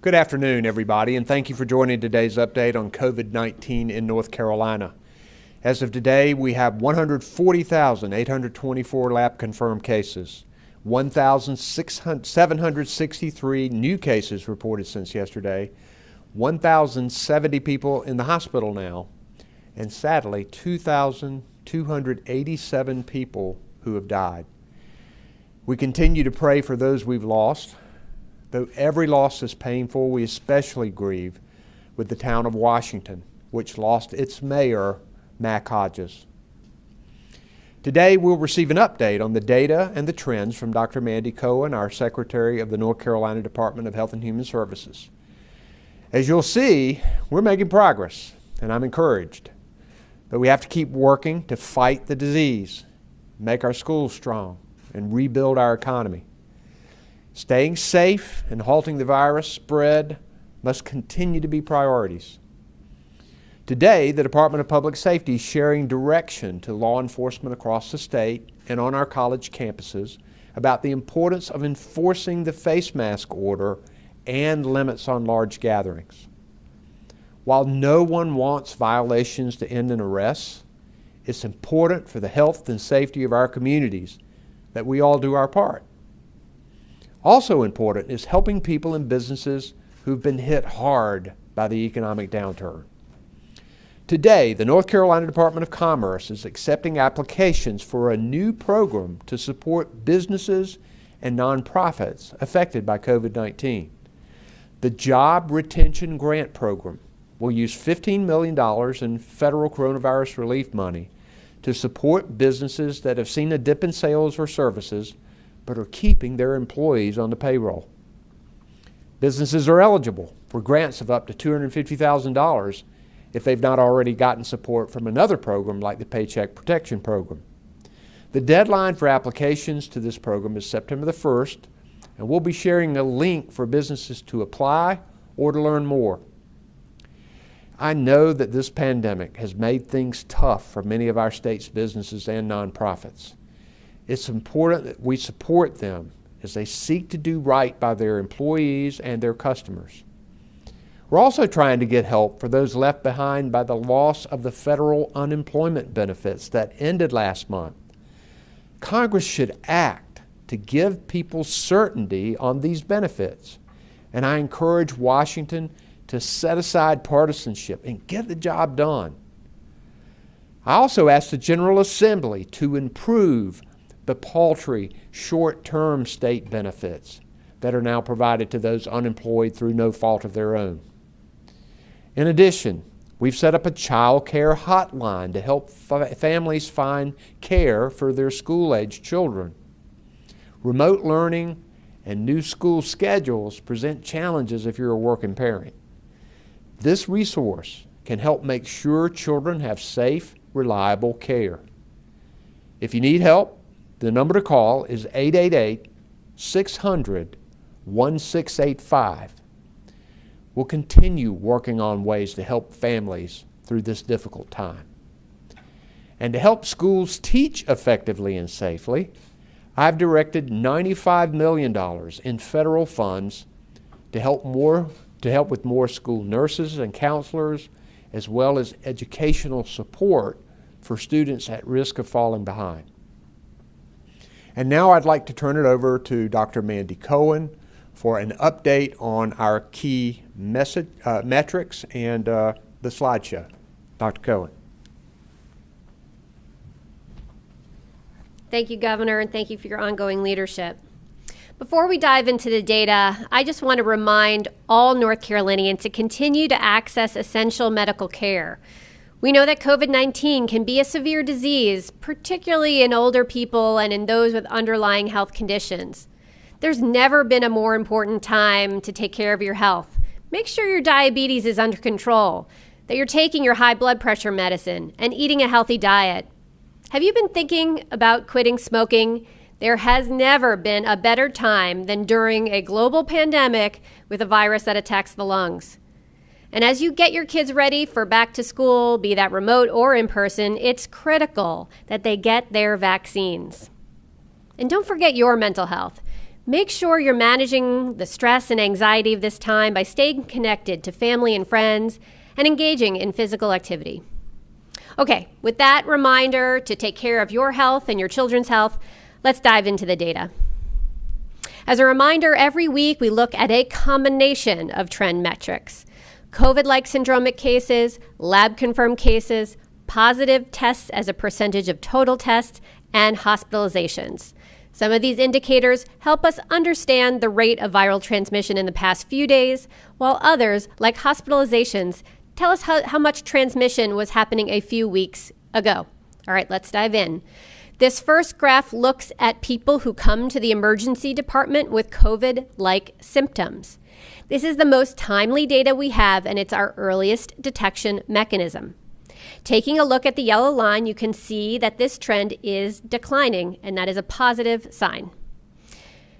Good afternoon, everybody, and thank you for joining today's update on COVID-19 in North Carolina. As of today, we have 140,824 lab-confirmed cases, 1,763 new cases reported since yesterday, 1,070 people in the hospital now, and sadly, 2,287 people who have died. We continue to pray for those we've lost. Though every loss is painful, we especially grieve with the town of Washington, which lost its mayor, Mac Hodges. Today, we'll receive an update on the data and the trends from Dr. Mandy Cohen, our Secretary of the North Carolina Department of Health and Human Services. As you'll see, we're making progress, and I'm encouraged. But we have to keep working to fight the disease, make our schools strong, and rebuild our economy. Staying safe and halting the virus spread must continue to be priorities. Today, the Department of Public Safety is sharing direction to law enforcement across the state and on our college campuses about the importance of enforcing the face mask order and limits on large gatherings. While no one wants violations to end in arrests, it's important for the health and safety of our communities that we all do our part. Also important is helping people and businesses who've been hit hard by the economic downturn. Today, the North Carolina Department of Commerce is accepting applications for a new program to support businesses and nonprofits affected by COVID-19. The Job Retention Grant Program will use $15 million in federal coronavirus relief money to support businesses that have seen a dip in sales or services but are keeping their employees on the payroll. Businesses are eligible for grants of up to $250,000 if they've not already gotten support from another program like the Paycheck Protection Program. The deadline for applications to this program is September the 1st, and we'll be sharing a link for businesses to apply or to learn more. I know that this pandemic has made things tough for many of our state's businesses and nonprofits. It's important that we support them as they seek to do right by their employees and their customers. We're also trying to get help for those left behind by the loss of the federal unemployment benefits that ended last month. Congress should act to give people certainty on these benefits, and I encourage Washington to set aside partisanship and get the job done. I also ask the General Assembly to improve the paltry short-term state benefits that are now provided to those unemployed through no fault of their own. In addition, we've set up a child care hotline to help families find care for their school-aged children. Remote learning and new school schedules present challenges if you're a working parent. This resource can help make sure children have safe, reliable care. If you need help, the number to call is 888-600-1685. We'll continue working on ways to help families through this difficult time. And to help schools teach effectively and safely, I've directed $95 million in federal funds to help with more school nurses and counselors, as well as educational support for students at risk of falling behind. And now I'd like to turn it over to Dr. Mandy Cohen for an update on our key metrics and the slideshow. Dr. Cohen. Thank you, Governor, and thank you for your ongoing leadership. Before we dive into the data, I just want to remind all North Carolinians to continue to access essential medical care. We know that COVID-19 can be a severe disease, particularly in older people and in those with underlying health conditions. There's never been a more important time to take care of your health. Make sure your diabetes is under control, that you're taking your high blood pressure medicine, and eating a healthy diet. Have you been thinking about quitting smoking? There has never been a better time than during a global pandemic with a virus that attacks the lungs. And as you get your kids ready for back to school, be that remote or in person, it's critical that they get their vaccines. And don't forget your mental health. Make sure you're managing the stress and anxiety of this time by staying connected to family and friends and engaging in physical activity. Okay, with that reminder to take care of your health and your children's health, let's dive into the data. As a reminder, every week we look at a combination of trend metrics: COVID-like syndromic cases, lab-confirmed cases, positive tests as a percentage of total tests, and hospitalizations. Some of these indicators help us understand the rate of viral transmission in the past few days, while others, like hospitalizations, tell us how much transmission was happening a few weeks ago. All right, let's dive in. This first graph looks at people who come to the emergency department with COVID-like symptoms. This is the most timely data we have, and it's our earliest detection mechanism. Taking a look at the yellow line, you can see that this trend is declining, and that is a positive sign.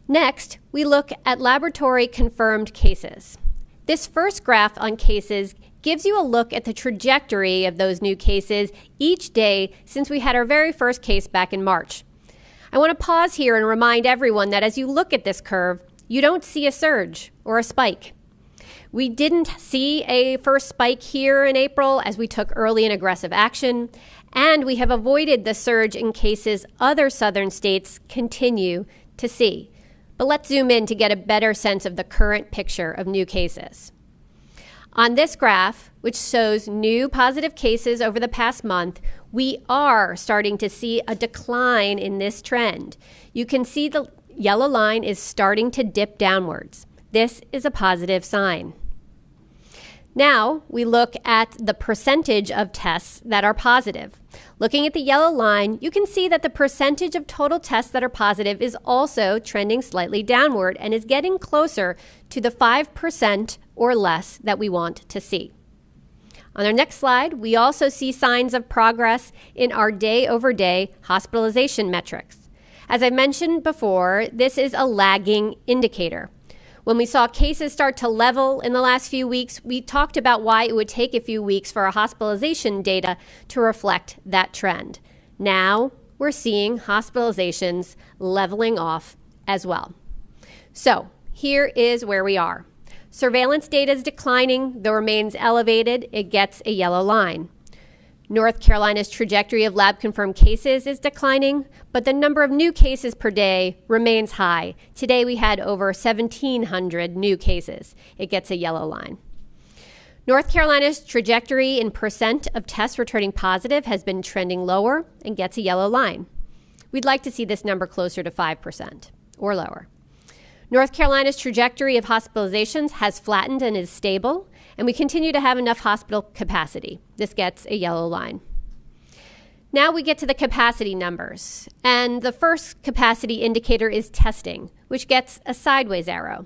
Next, we look at laboratory-confirmed cases. This first graph on cases gives you a look at the trajectory of those new cases each day since we had our very first case back in March. I want to pause here and remind everyone that as you look at this curve, you don't see a surge or a spike. We didn't see a first spike here in April as we took early and aggressive action, and we have avoided the surge in cases other southern states continue to see. But let's zoom in to get a better sense of the current picture of new cases. On this graph, which shows new positive cases over the past month, we are starting to see a decline in this trend. You can see the yellow line is starting to dip downwards. This is a positive sign. Now we look at the percentage of tests that are positive. Looking at the yellow line, you can see that the percentage of total tests that are positive is also trending slightly downward and is getting closer to the 5% or less that we want to see. On our next slide, we also see signs of progress in our day-over-day hospitalization metrics. As I mentioned before, this is a lagging indicator. When we saw cases start to level in the last few weeks, we talked about why it would take a few weeks for our hospitalization data to reflect that trend. Now we're seeing hospitalizations leveling off as well. So here is where we are. Surveillance data is declining, though remains elevated. It gets a yellow line. North Carolina's trajectory of lab-confirmed cases is declining, but the number of new cases per day remains high. Today we had over 1,700 new cases. It gets a yellow line. North Carolina's trajectory in percent of tests returning positive has been trending lower and gets a yellow line. We'd like to see this number closer to 5% or lower. North Carolina's trajectory of hospitalizations has flattened and is stable, and we continue to have enough hospital capacity. This gets a yellow line. Now we get to the capacity numbers, and the first capacity indicator is testing, which gets a sideways arrow.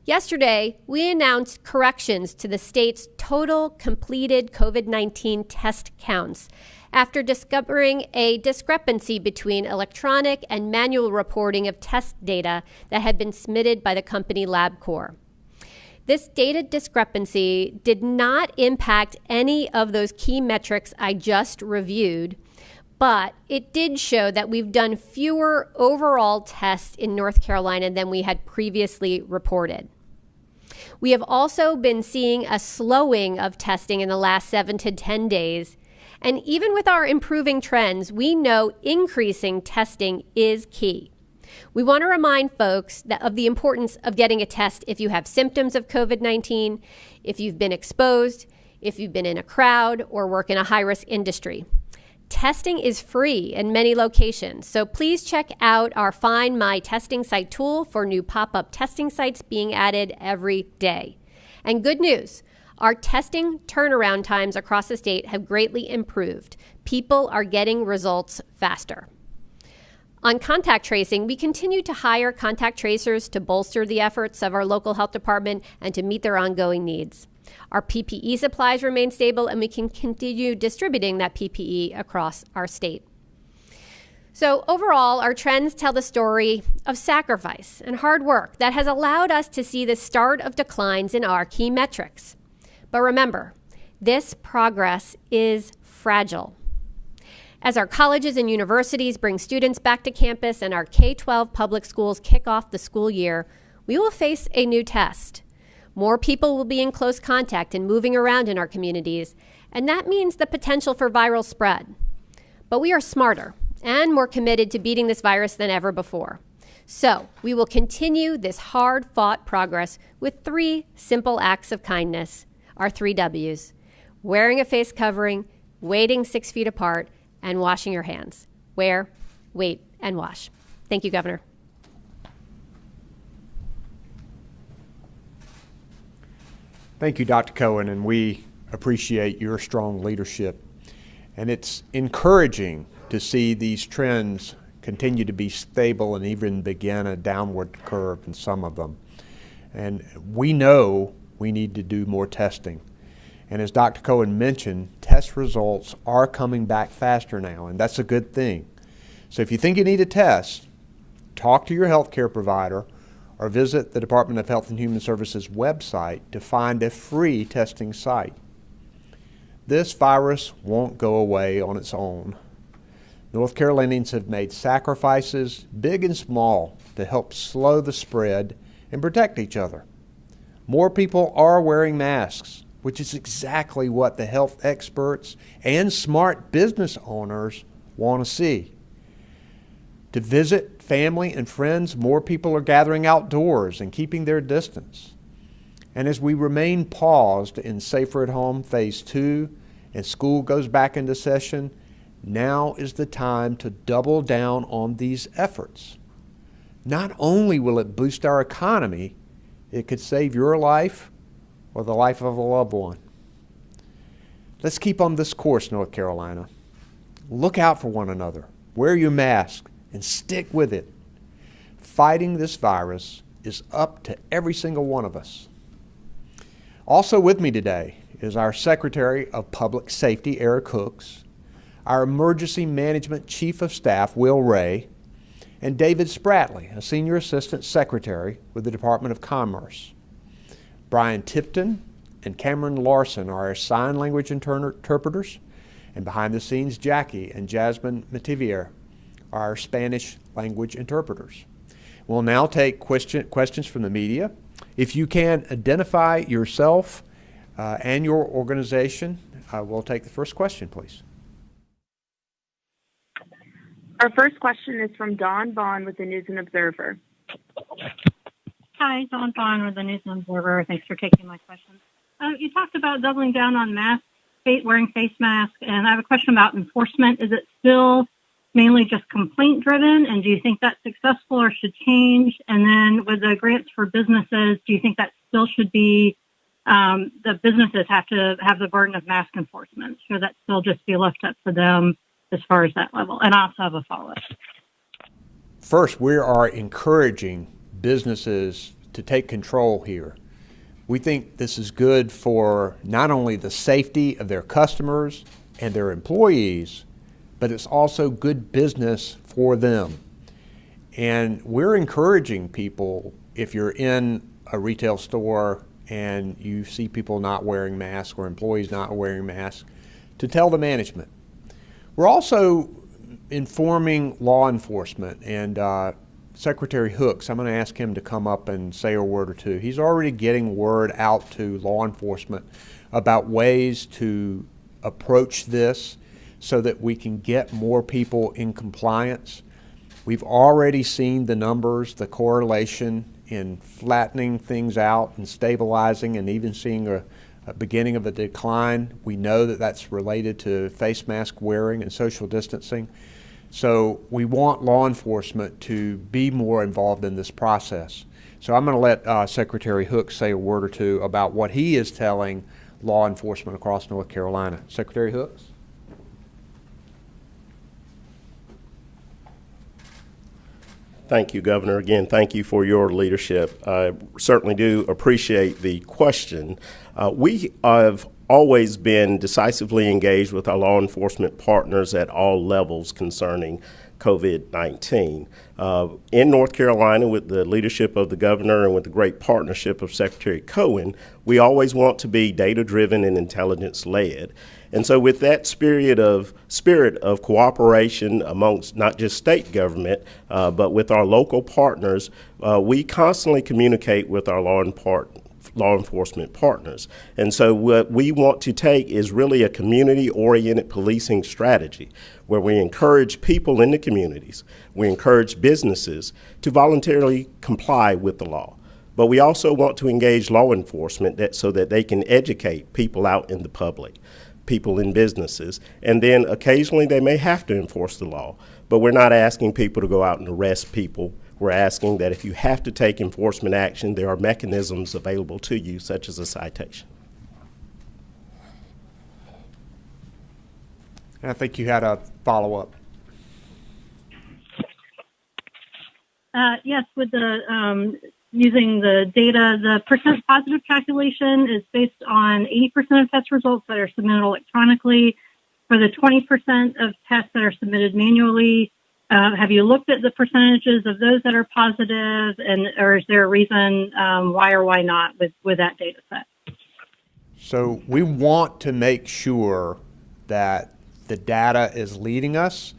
Yesterday, we announced corrections to the state's total completed COVID-19 test counts after discovering a discrepancy between electronic and manual reporting of test data that had been submitted by the company LabCorp. This data discrepancy did not impact any of those key metrics I just reviewed, but it did show that we've done fewer overall tests in North Carolina than we had previously reported. We have also been seeing a slowing of testing in the last 7 to 10 days. And even with our improving trends, we know increasing testing is key. We want to remind folks of the importance of getting a test if you have symptoms of COVID-19, if you've been exposed, if you've been in a crowd, or work in a high-risk industry. Testing is free in many locations, so please check out our Find My Testing Site tool for new pop-up testing sites being added every day. And good news, our testing turnaround times across the state have greatly improved. People are getting results faster. On contact tracing, we continue to hire contact tracers to bolster the efforts of our local health department and to meet their ongoing needs. Our PPE supplies remain stable, and we can continue distributing that PPE across our state. So overall, our trends tell the story of sacrifice and hard work that has allowed us to see the start of declines in our key metrics. But remember, this progress is fragile. As our colleges and universities bring students back to campus and our K-12 public schools kick off the school year, we will face a new test. More people will be in close contact and moving around in our communities, and that means the potential for viral spread. But we are smarter and more committed to beating this virus than ever before. So we will continue this hard-fought progress with 3 simple acts of kindness, our 3 W's: wearing a face covering, waiting 6 feet apart, and washing your hands. Wear, wait, and wash. Thank you, Governor. Thank you, Dr. Cohen, and we appreciate your strong leadership. And it's encouraging to see these trends continue to be stable and even begin a downward curve in some of them. And we know we need to do more testing. And as Dr. Cohen mentioned, test results are coming back faster now, and that's a good thing. So if you think you need a test, talk to your healthcare provider or visit the Department of Health and Human Services website to find a free testing site. This virus won't go away on its own. North Carolinians have made sacrifices, big and small, to help slow the spread and protect each other. More people are wearing masks, which is exactly what the health experts and smart business owners want to see. To visit family and friends, more people are gathering outdoors and keeping their distance. And as we remain paused in Safer at Home Phase 2 and school goes back into session, now is the time to double down on these efforts. Not only will it boost our economy, it could save your life or the life of a loved one. Let's keep on this course, North Carolina. Look out for one another. Wear your mask and stick with it. Fighting this virus is up to every single one of us. Also with me today is our Secretary of Public Safety, Eric Hooks, our Emergency Management Chief of Staff, Will Ray, and David Spratley, a Senior Assistant Secretary with the Department of Commerce. Brian Tipton and Cameron Larson are our sign language interpreters, and behind the scenes, Jackie and Jasmine Mativier are our Spanish language interpreters. We'll now take questions from the media. If you can identify yourself and your organization, we'll take the first question, please. Our first question is from Dawn Vaughn with the News and Observer. Hi, Dawn Vaughn with the News and Observer. Thanks for taking my question. You talked about doubling down on masks, wearing face masks, and I have a question about enforcement. Is it still mainly just complaint driven, and do you think that's successful or should change? And then with the grants for businesses, do you think that still should be the businesses have to have the burden of mask enforcement? Should that still just be left up to them as far as that level? And I also have a follow-up. First, we are encouraging businesses to take control here. We think this is good for not only the safety of their customers and their employees, but it's also good business for them. And we're encouraging people, if you're in a retail store and you see people not wearing masks or employees not wearing masks, to tell the management. We're also informing law enforcement, and Secretary Hooks, I'm going to ask him to come up and say a word or two. He's already getting word out to law enforcement about ways to approach this so that we can get more people in compliance. We've already seen the numbers, the correlation in flattening things out and stabilizing and even seeing a beginning of a decline. We know that that's related to face mask wearing and social distancing. So we want law enforcement to be more involved in this process. So I'm going to let Secretary Hooks say a word or two about what he is telling law enforcement across North Carolina. Secretary Hooks? Thank you, Governor. Again, thank you for your leadership. I certainly do appreciate the question. We have always been decisively engaged with our law enforcement partners at all levels concerning COVID-19. In North Carolina, with the leadership of the governor and with the great partnership of Secretary Cohen, we always want to be data-driven and intelligence-led. And so with that spirit of cooperation amongst not just state government, but with our local partners, we constantly communicate with our law enforcement partners. And so what we want to take is really a community-oriented policing strategy where we encourage people in the communities, we encourage businesses to voluntarily comply with the law. But we also want to engage law enforcement so that they can educate people out in the public, people in businesses, and then occasionally they may have to enforce the law. But we're not asking people to go out and arrest people. We're asking that if you have to take enforcement action, there are mechanisms available to you, such as a citation. I think you had a follow-up. Yes, with the using the data, the percent positive calculation is based on 80% of test results that are submitted electronically. For the 20% of tests that are submitted manually, have you looked at the percentages of those that are positive, or is there a reason why or why not with that data set? So we want to make sure that the data is leading us,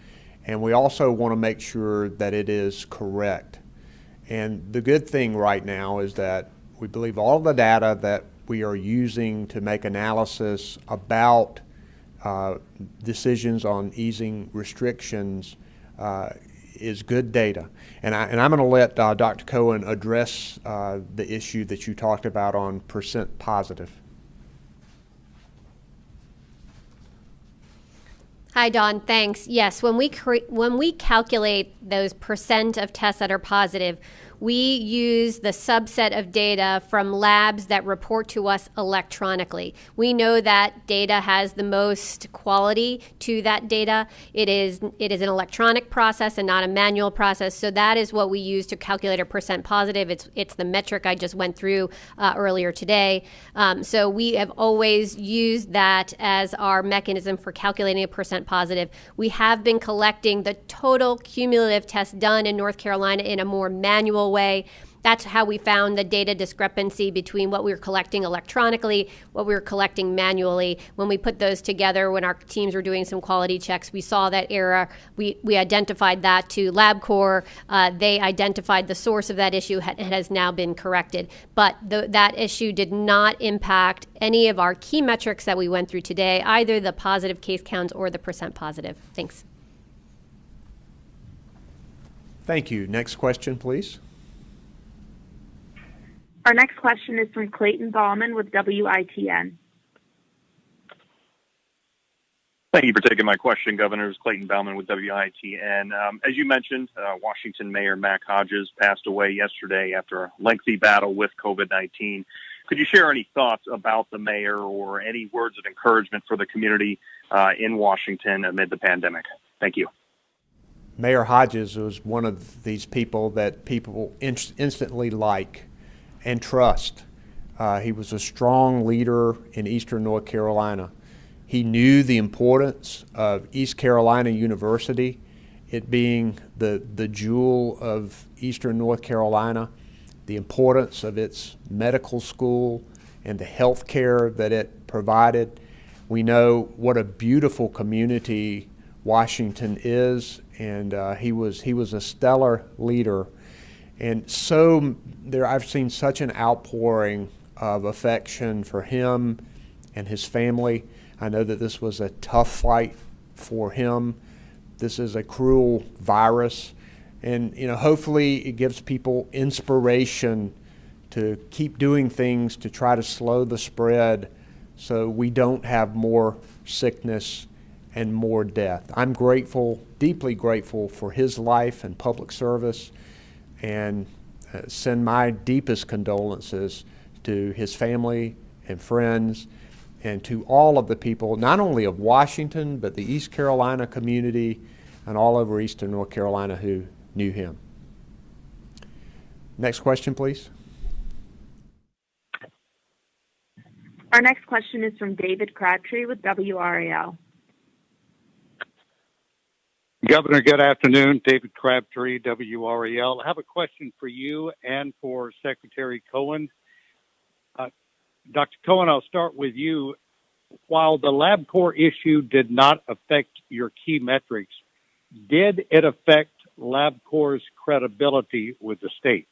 and we also want to make sure that it is correct. And the good thing right now is that we believe all the data that we are using to make analysis about decisions on easing restrictions is good data. And I'm going to let Dr. Cohen address the issue that you talked about on percent positive. Hi, Dawn. Thanks. Yes, when we calculate those percent of tests that are positive, we use the subset of data from labs that report to us electronically. We know that data has the most quality to that data. It is an electronic process and not a manual process. So that is what we use to calculate a percent positive. It's the metric I just went through earlier today. So we have always used that as our mechanism for calculating a percent positive. We have been collecting the total cumulative tests done in North Carolina in a more manual way. That's how we found the data discrepancy between what we were collecting electronically, what we were collecting manually. When we put those together, when our teams were doing some quality checks, we saw that error. We identified that to LabCorp. They identified the source of that issue. It has now been corrected. But that issue did not impact any of our key metrics that we went through today, either the positive case counts or the percent positive. Thanks. Thank you. Next question, please. Our next question is from Clayton Bauman with WITN. Thank you for taking my question, Governor. It's Clayton Bauman with WITN. As you mentioned, Washington Mayor Mac Hodges passed away yesterday after a lengthy battle with COVID-19. Could you share any thoughts about the mayor or any words of encouragement for the community in Washington amid the pandemic? Thank you. Mayor Hodges was one of these people that people instantly like and trust. He was a strong leader in Eastern North Carolina. He knew the importance of East Carolina University, it being the jewel of Eastern North Carolina, the importance of its medical school and the health care that it provided. We know what a beautiful community Washington is, and he was a stellar leader. And so I've seen such an outpouring of affection for him and his family. I know that this was a tough fight for him. This is a cruel virus, and hopefully it gives people inspiration to keep doing things to try to slow the spread so we don't have more sickness and more death. I'm grateful, deeply grateful for his life and public service, and send my deepest condolences to his family and friends and to all of the people, not only of Washington, but the East Carolina community and all over Eastern North Carolina who knew him. Next question, please. Our next question is from David Crabtree with WRAL. Governor, good afternoon. David Crabtree, WRAL. I have a question for you and for Secretary Cohen. Dr. Cohen, I'll start with you. While the LabCorp issue did not affect your key metrics, did it affect LabCorp's credibility with the state?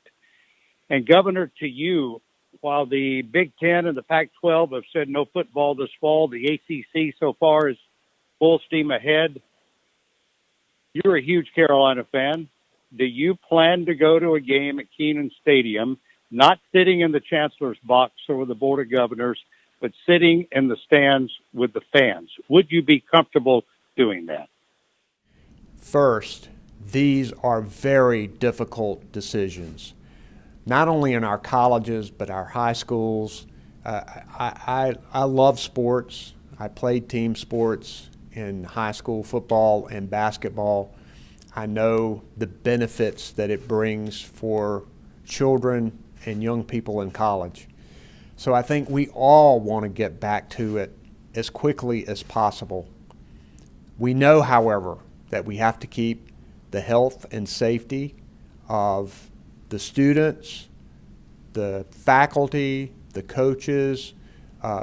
And Governor, to you, while the Big Ten and the Pac-12 have said no football this fall, the ACC so far is full steam ahead. You're a huge Carolina fan. Do you plan to go to a game at Kenan Stadium, not sitting in the chancellor's box or with the Board of Governors, but sitting in the stands with the fans? Would you be comfortable doing that? First, these are very difficult decisions, not only in our colleges, but our high schools. I love sports. I played team sports in high school football and basketball. I know the benefits that it brings for children and young people in college. So I think we all want to get back to it as quickly as possible. We know, however, that we have to keep the health and safety of the students, the faculty, the coaches,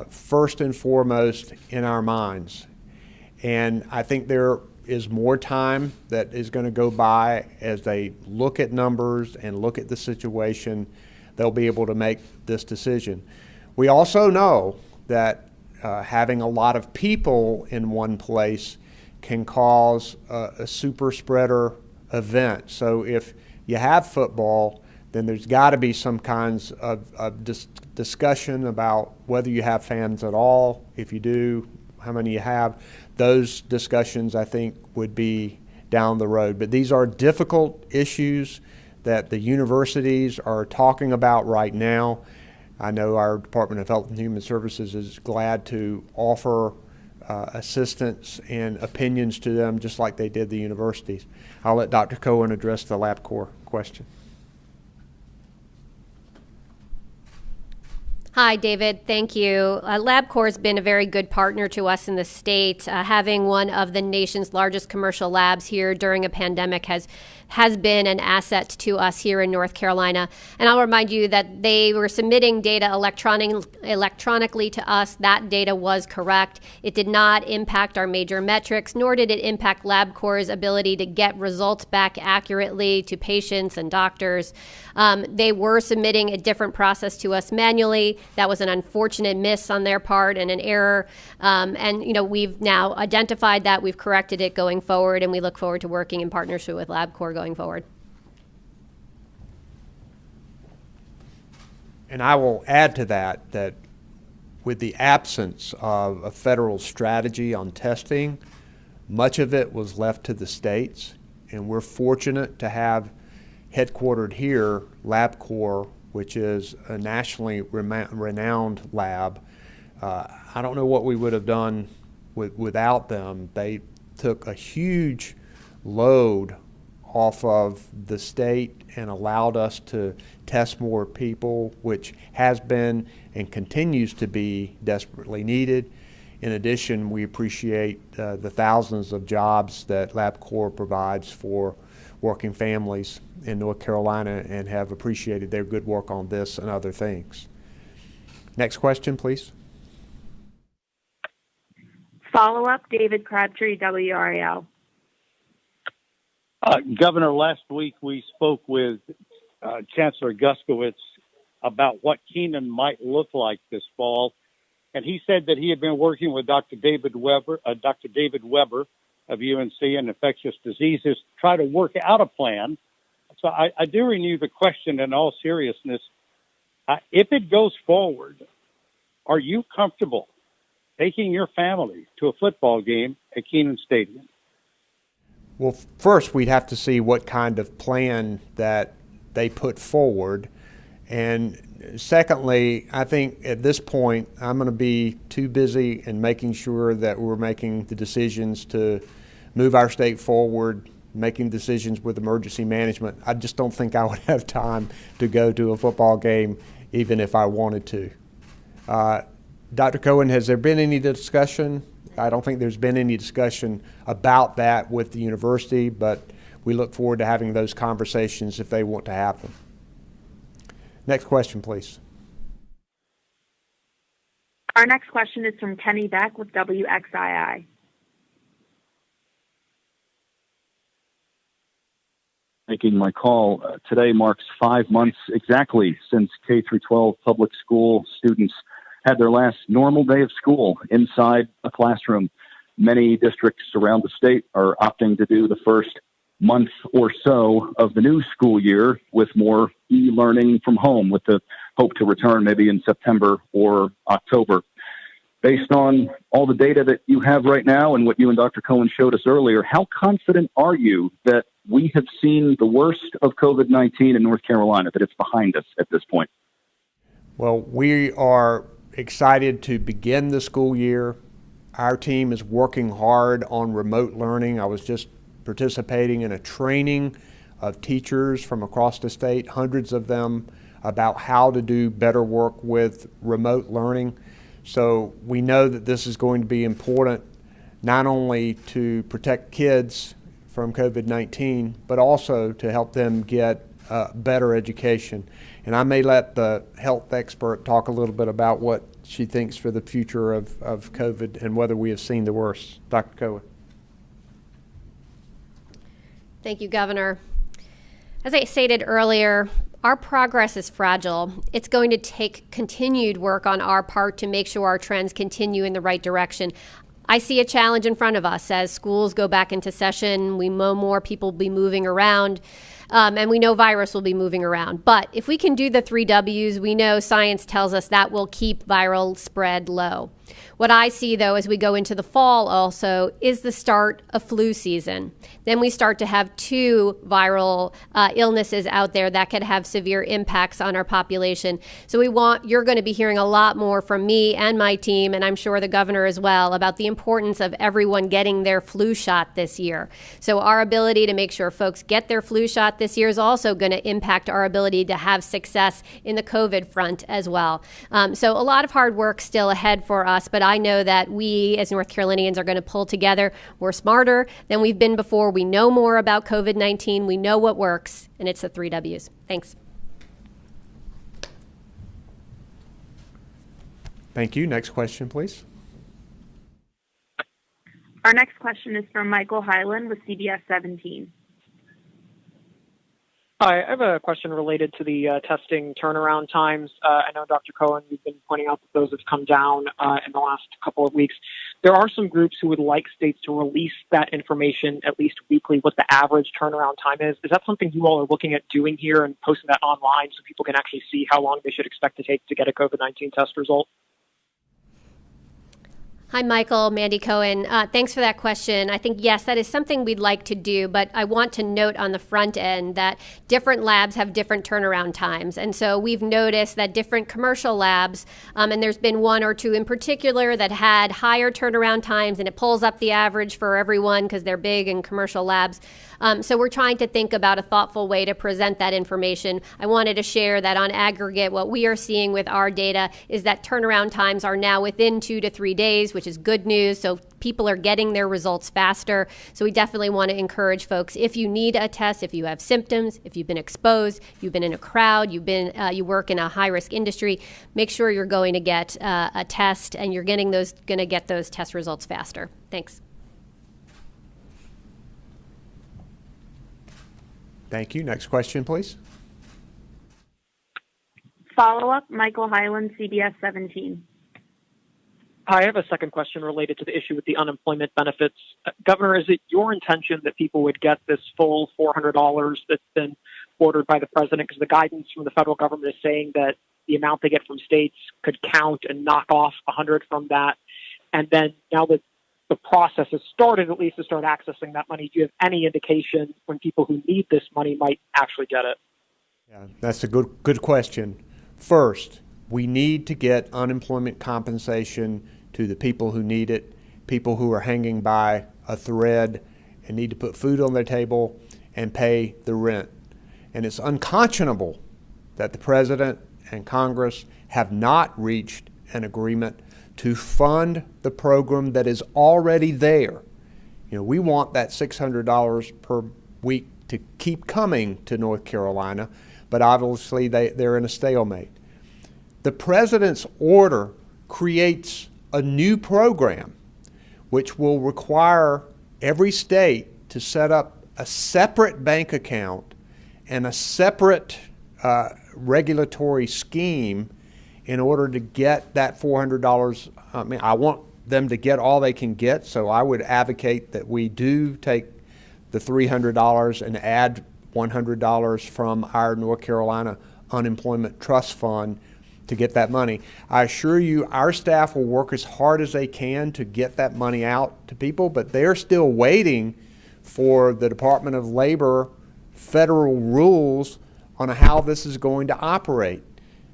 first and foremost in our minds. And I think there is more time that is going to go by as they look at numbers and look at the situation. They'll be able to make this decision. We also know that having a lot of people in one place can cause a super spreader event. So if you have football, then there's got to be some kinds of discussion about whether you have fans at all. If you do, how many you have. Those discussions, I think, would be down the road. But these are difficult issues that the universities are talking about right now. I know our Department of Health and Human Services is glad to offer assistance and opinions to them, just like they did the universities. I'll let Dr. Cohen address the LabCorp question. Hi, David. Thank you. LabCorp has been a very good partner to us in the state. Having one of the nation's largest commercial labs here during a pandemic has been an asset to us here in North Carolina. And I'll remind you that they were submitting data electronically to us. That data was correct. It did not impact our major metrics, nor did it impact LabCorp's ability to get results back accurately to patients and doctors. They were submitting a different process to us manually. That was an unfortunate miss on their part and an error. And we've now identified that. We've corrected it going forward, and we look forward to working in partnership with LabCorp going forward. And I will add to that with the absence of a federal strategy on testing, much of it was left to the states, and we're fortunate to have headquartered here LabCorp, which is a nationally renowned lab. I don't know what we would have done without them. They took a huge load off of the state and allowed us to test more people, which has been and continues to be desperately needed. In addition, we appreciate the thousands of jobs that LabCorp provides for working families in North Carolina and have appreciated their good work on this and other things. Next question, please. Follow-up, David Crabtree, WRAL. Governor, last week we spoke with Chancellor Guskowitz about what Kenan might look like this fall, and he said that he had been working with Dr. David Weber of UNC and infectious diseases to try to work out a plan. So I do renew the question in all seriousness. If it goes forward, are you comfortable taking your family to a football game at Kenan Stadium? Well, first we'd have to see what kind of plan that they put forward. And secondly, I think at this point, I'm going to be too busy in making sure that we're making the decisions to move our state forward, making decisions with emergency management. I just don't think I would have time to go to a football game even if I wanted to. Dr. Cohen, has there been any discussion? I don't think there's been any discussion about that with the university, but we look forward to having those conversations if they want to have them. Next question, please. Our next question is from Kenny Beck with WXII. Making my call. Today marks 5 months exactly since K-12 public school students had their last normal day of school inside a classroom. Many districts around the state are opting to do the first month or so of the new school year with more e-learning from home, with the hope to return maybe in September or October. Based on all the data that you have right now and what you and Dr. Cohen showed us earlier, how confident are you that we have seen the worst of COVID-19 in North Carolina, that it's behind us at this point? Well, we are excited to begin the school year. Our team is working hard on remote learning. I was just participating in a training of teachers from across the state, hundreds of them, about how to do better work with remote learning. So we know that this is going to be important not only to protect kids from COVID-19, but also to help them get better education. And I may let the health expert talk a little bit about what she thinks for the future of COVID and whether we have seen the worst. Dr. Cohen. Thank you, Governor. As I stated earlier, our progress is fragile. It's going to take continued work on our part to make sure our trends continue in the right direction. I see a challenge in front of us as schools go back into session. We know more people will be moving around, and we know virus will be moving around. But if we can do the 3 W's, we know science tells us that will keep viral spread low. What I see, though, as we go into the fall also is the start of flu season. Then we start to have 2 viral illnesses out there that could have severe impacts on our population. So you're going to be hearing a lot more from me and my team, and I'm sure the governor as well, about the importance of everyone getting their flu shot this year. So our ability to make sure folks get their flu shot this year is also going to impact our ability to have success in the COVID front as well. So a lot of hard work still ahead for us, but I know that we as North Carolinians are going to pull together. We're smarter than we've been before. We know more about COVID-19. We know what works, and it's the 3 W's. Thanks. Thank you. Next question, please. Our next question is from Michael Hyland with CBS 17. Hi, I have a question related to the testing turnaround times. I know, Dr. Cohen, you've been pointing out that those have come down in the last couple of weeks. There are some groups who would like states to release that information at least weekly, what the average turnaround time is. Is that something you all are looking at doing here and posting that online so people can actually see how long they should expect to take to get a COVID-19 test result? Hi, Michael. Mandy Cohen. Thanks for that question. I think, yes, that is something we'd like to do, but I want to note on the front end that different labs have different turnaround times. And so we've noticed that different commercial labs, and there's been 1 or 2 in particular that had higher turnaround times, and it pulls up the average for everyone because they're big and commercial labs. So we're trying to think about a thoughtful way to present that information. I wanted to share that on aggregate, what we are seeing with our data is that turnaround times are now within 2 to 3 days, which is good news. So people are getting their results faster. So we definitely want to encourage folks, if you need a test, if you have symptoms, if you've been exposed, you've been in a crowd, you work in a high-risk industry, make sure you're going to get a test and you're going to get those test results faster. Thanks. Thank you. Next question, please. Follow-up, Michael Hyland, CBS 17. Hi, I have a second question related to the issue with the unemployment benefits. Governor, is it your intention that people would get this full $400 that's been ordered by the president? Because the guidance from the federal government is saying that the amount they get from states could count and knock off $100 from that. And then now that the process has started, at least to start accessing that money, do you have any indication when people who need this money might actually get it? Yeah, that's a good question. First, we need to get unemployment compensation to the people who need it, people who are hanging by a thread and need to put food on their table and pay the rent. And it's unconscionable that the President and Congress have not reached an agreement to fund the program that is already there. You know, we want that $600 per week to keep coming to North Carolina, but obviously they're in a stalemate. The president's order creates a new program which will require every state to set up a separate bank account and a separate regulatory scheme in order to get that $400. I mean, I want them to get all they can get, so I would advocate that we do take the $300 and add $100 from our North Carolina Unemployment Trust Fund to get that money. I assure you our staff will work as hard as they can to get that money out to people, but they're still waiting for the Department of Labor federal rules on how this is going to operate.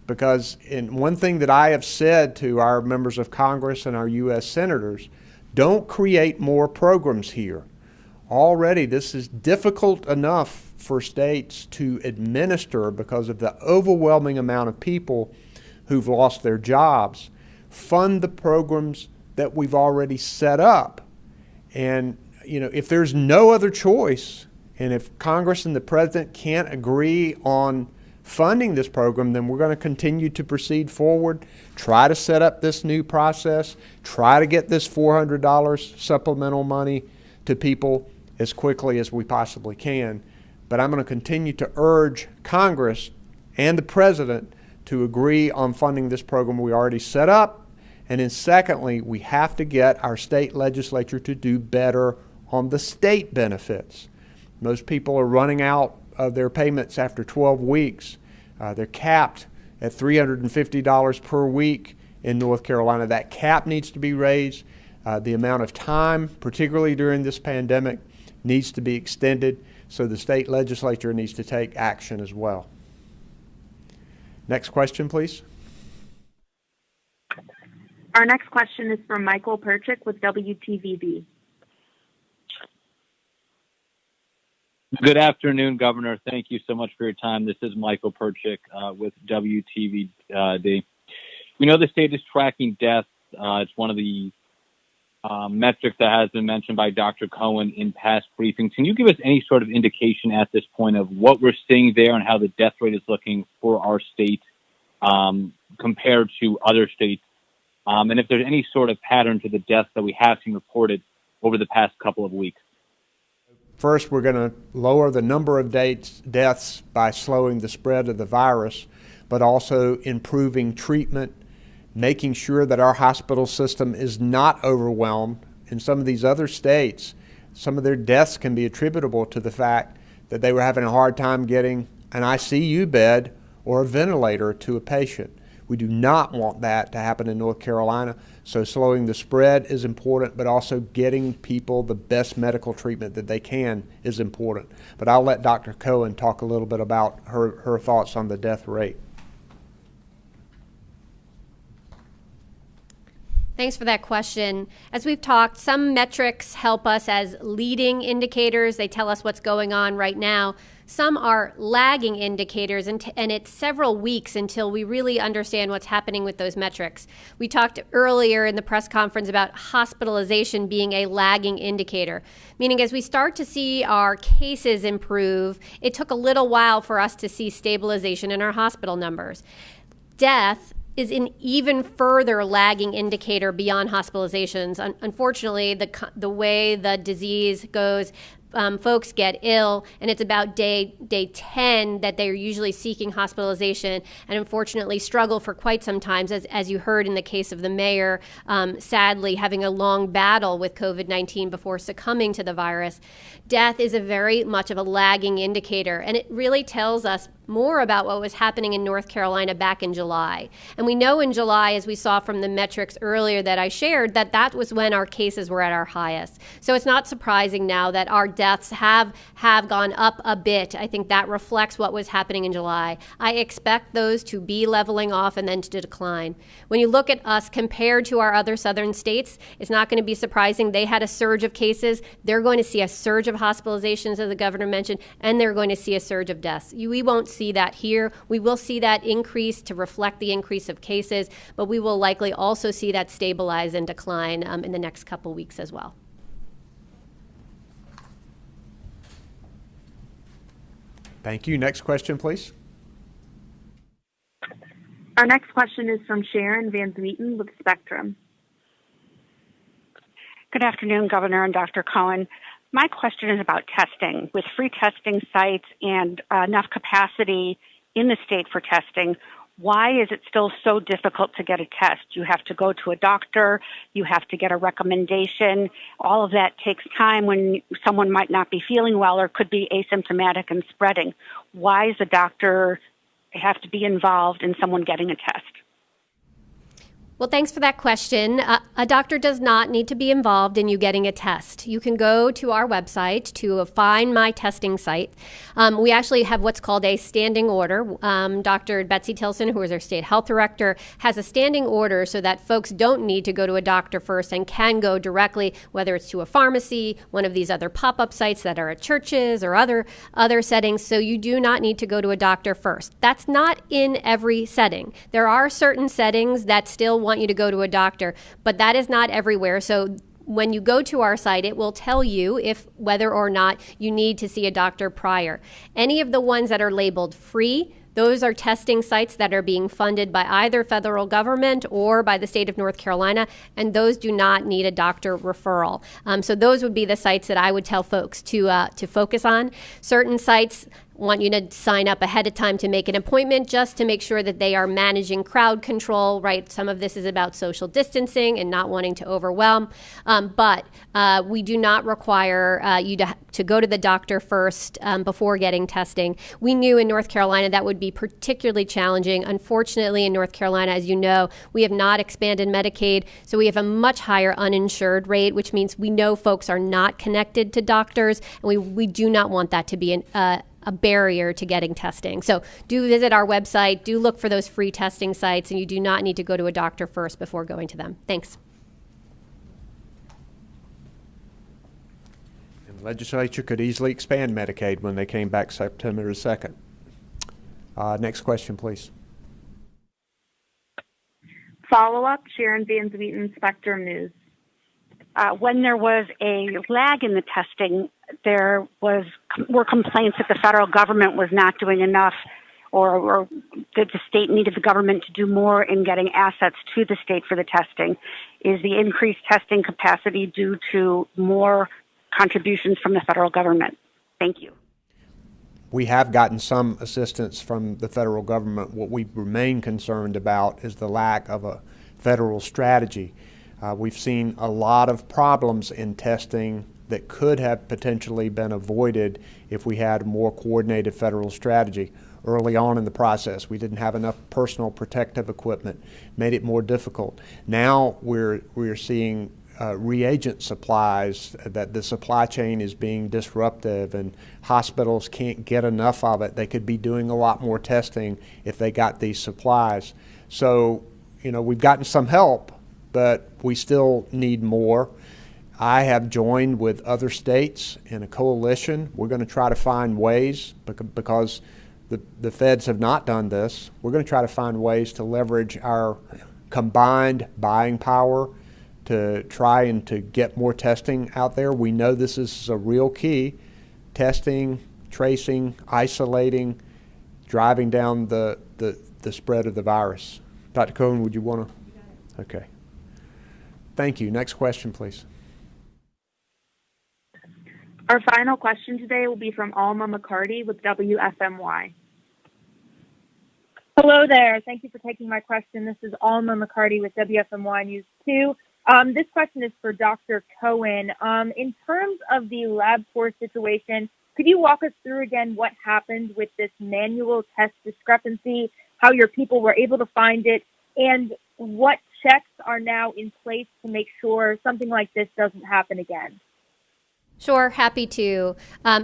Because one thing that I have said to our members of Congress and our U.S. senators, don't create more programs here. Already this is difficult enough for states to administer because of the overwhelming amount of people who've lost their jobs. Fund the programs that we've already set up. And you know, if there's no other choice, and if Congress and the President can't agree on funding this program, then we're going to continue to proceed forward, try to set up this new process, try to get this $400 supplemental money to people as quickly as we possibly can. But I'm going to continue to urge Congress and the President to agree on funding this program we already set up. And then secondly, we have to get our state legislature to do better on the state benefits. Most people are running out of their payments after 12 weeks. They're capped at $350 per week in North Carolina. That cap needs to be raised. The amount of time, particularly during this pandemic, needs to be extended, so the state legislature needs to take action as well. Next question, please. Our next question is from Michael Perchik with WTVB. Good afternoon, Governor. Thank you so much for your time. This is Michael Perchik with WTVD. We know the state is tracking deaths. It's one of the metrics that has been mentioned by Dr. Cohen in past briefings. Can you give us any sort of indication at this point of what we're seeing there and how the death rate is looking for our state compared to other states? And if there's any sort of pattern to the deaths that we have seen reported over the past couple of weeks? First, we're going to lower the number of deaths by slowing the spread of the virus, but also improving treatment, making sure that our hospital system is not overwhelmed. In some of these other states, some of their deaths can be attributable to the fact that they were having a hard time getting an ICU bed or a ventilator to a patient. We do not want that to happen in North Carolina, so slowing the spread is important, but also getting people the best medical treatment that they can is important. But I'll let Dr. Cohen talk a little bit about her thoughts on the death rate. Thanks for that question. As we've talked, some metrics help us as leading indicators. They tell us what's going on right now. Some are lagging indicators, and it's several weeks until we really understand what's happening with those metrics. We talked earlier in the press conference about hospitalization being a lagging indicator, meaning as we start to see our cases improve, it took a little while for us to see stabilization in our hospital numbers. Death is an even further lagging indicator beyond hospitalizations. Unfortunately, the way the disease goes, folks get ill, and it's about day 10 that they're usually seeking hospitalization, and unfortunately struggle for quite some time, as you heard in the case of the mayor, sadly having a long battle with COVID-19 before succumbing to the virus. Death is a very much of a lagging indicator, and it really tells us more about what was happening in North Carolina back in July. And we know in July, as we saw from the metrics earlier that I shared, that was when our cases were at our highest. So it's not surprising now that our deaths have gone up a bit. I think that reflects what was happening in July. I expect those to be leveling off and then to decline. When you look at us compared to our other southern states, it's not going to be surprising. They had a surge of cases. They're going to see a surge of hospitalizations, as the governor mentioned, and they're going to see a surge of deaths. We won't see that here. We will see that increase to reflect the increase of cases, but we will likely also see that stabilize and decline in the next couple weeks as well. Thank you. Next question, please. Our next question is from Sharon Van Zwieten with Spectrum. Good afternoon, Governor and Dr. Cohen. My question is about testing. With free testing sites and enough capacity in the state for testing, why is it still so difficult to get a test? You have to go to a doctor, you have to get a recommendation. All of that takes time when someone might not be feeling well or could be asymptomatic and spreading. Why does a doctor have to be involved in someone getting a test? Well, thanks for that question. A doctor does not need to be involved in you getting a test. You can go to our website to find my testing site. We actually have what's called a standing order. Dr. Betsy Tilson, who is our state health director, has a standing order so that folks don't need to go to a doctor first and can go directly, whether it's to a pharmacy, one of these other pop-up sites that are at churches or other settings. So you do not need to go to a doctor first. That's not in every setting. There are certain settings that still want you to go to a doctor, but that is not everywhere. So when you go to our site, it will tell you if whether or not you need to see a doctor prior. Any of the ones that are labeled free, those are testing sites that are being funded by either federal government or by the state of North Carolina, and those do not need a doctor referral. So those would be the sites that I would tell folks to focus on. Certain sites want you to sign up ahead of time to make an appointment just to make sure that they are managing crowd control, right? Some of this is about social distancing and not wanting to overwhelm. But we do not require you to go to the doctor first before getting testing. We knew in North Carolina that would be particularly challenging. Unfortunately, in North Carolina, as you know, we have not expanded Medicaid, so we have a much higher uninsured rate, which means we know folks are not connected to doctors, and we do not want that to be a barrier to getting testing. So do visit our website, do look for those free testing sites, and you do not need to go to a doctor first before going to them. Thanks. And the legislature could easily expand Medicaid when they came back September 2nd. Next question, please. Follow-up, Sharon Van Zwieten, Spectrum News. When there was a lag in the testing, there were complaints that the federal government was not doing enough, or that the state needed the government to do more in getting assets to the state for the testing. Is the increased testing capacity due to more contributions from the federal government? Thank you. We have gotten some assistance from the federal government. What we remain concerned about is the lack of a federal strategy. We've seen a lot of problems in testing that could have potentially been avoided if we had a more coordinated federal strategy. Early on in the process, we didn't have enough personal protective equipment, made it more difficult. Now we're seeing reagent supplies, that the supply chain is being disruptive and hospitals can't get enough of it. They could be doing a lot more testing if they got these supplies. So, we've gotten some help, but we still need more. I have joined with other states in a coalition. We're going to try to find ways, because the feds have not done this. We're going to try to find ways to leverage our combined buying power to try and to get more testing out there. We know this is a real key. Testing, tracing, isolating, driving down the spread of the virus. Dr. Cohen, would you want to? Okay. Thank you. Next question, please. Our final question today will be from Alma McCarty with WFMY. Hello there. Thank you for taking my question. This is Alma McCarty with WFMY News 2. This question is for Dr. Cohen. In terms of the LabCorp situation, could you walk us through again what happened with this manual test discrepancy, how your people were able to find it, and what checks are now in place to make sure something like this doesn't happen again? Sure, happy to.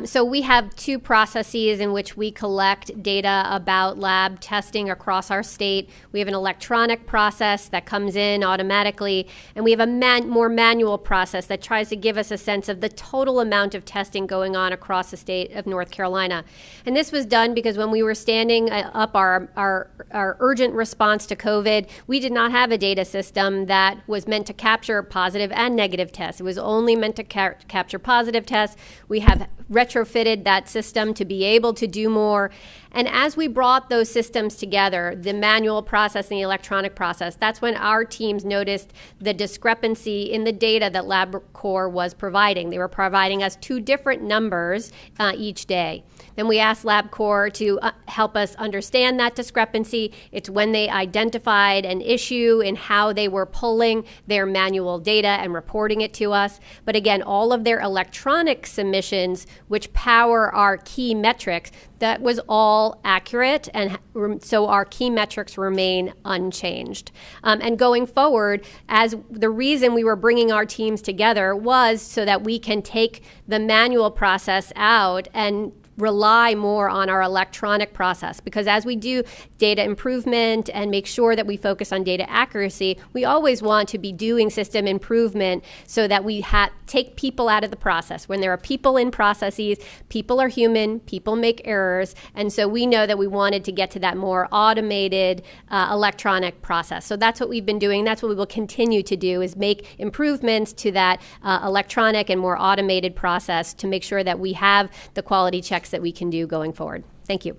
So we have two processes in which we collect data about lab testing across our state. We have an electronic process that comes in automatically, and we have a more manual process that tries to give us a sense of the total amount of testing going on across the state of North Carolina. And this was done because when we were standing up our urgent response to COVID, we did not have a data system that was meant to capture positive and negative tests. It was only meant to capture positive tests. We have retrofitted that system to be able to do more. And as we brought those systems together, the manual process and the electronic process, that's when our teams noticed the discrepancy in the data that LabCorp was providing. They were providing us two different numbers each day. Then we asked LabCorp to help us understand that discrepancy. It's when they identified an issue in how they were pulling their manual data and reporting it to us. But again, all of their electronic submissions, which power our key metrics, that was all accurate, and so our key metrics remain unchanged. And going forward, as the reason we were bringing our teams together was so that we can take the manual process out and rely more on our electronic process, because as we do data improvement and make sure that we focus on data accuracy, we always want to be doing system improvement so that we take people out of the process. When there are people in processes, people are human, people make errors, and so we know that we wanted to get to that more automated electronic process. So that's what we've been doing. That's what we will continue to do, is make improvements to that electronic and more automated process to make sure that we have the quality checks that we can do going forward. Thank you.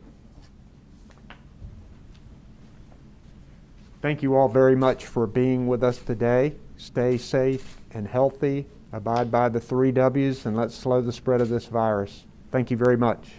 Thank you all very much for being with us today. Stay safe and healthy, abide by the 3 W's, and let's slow the spread of this virus. Thank you very much.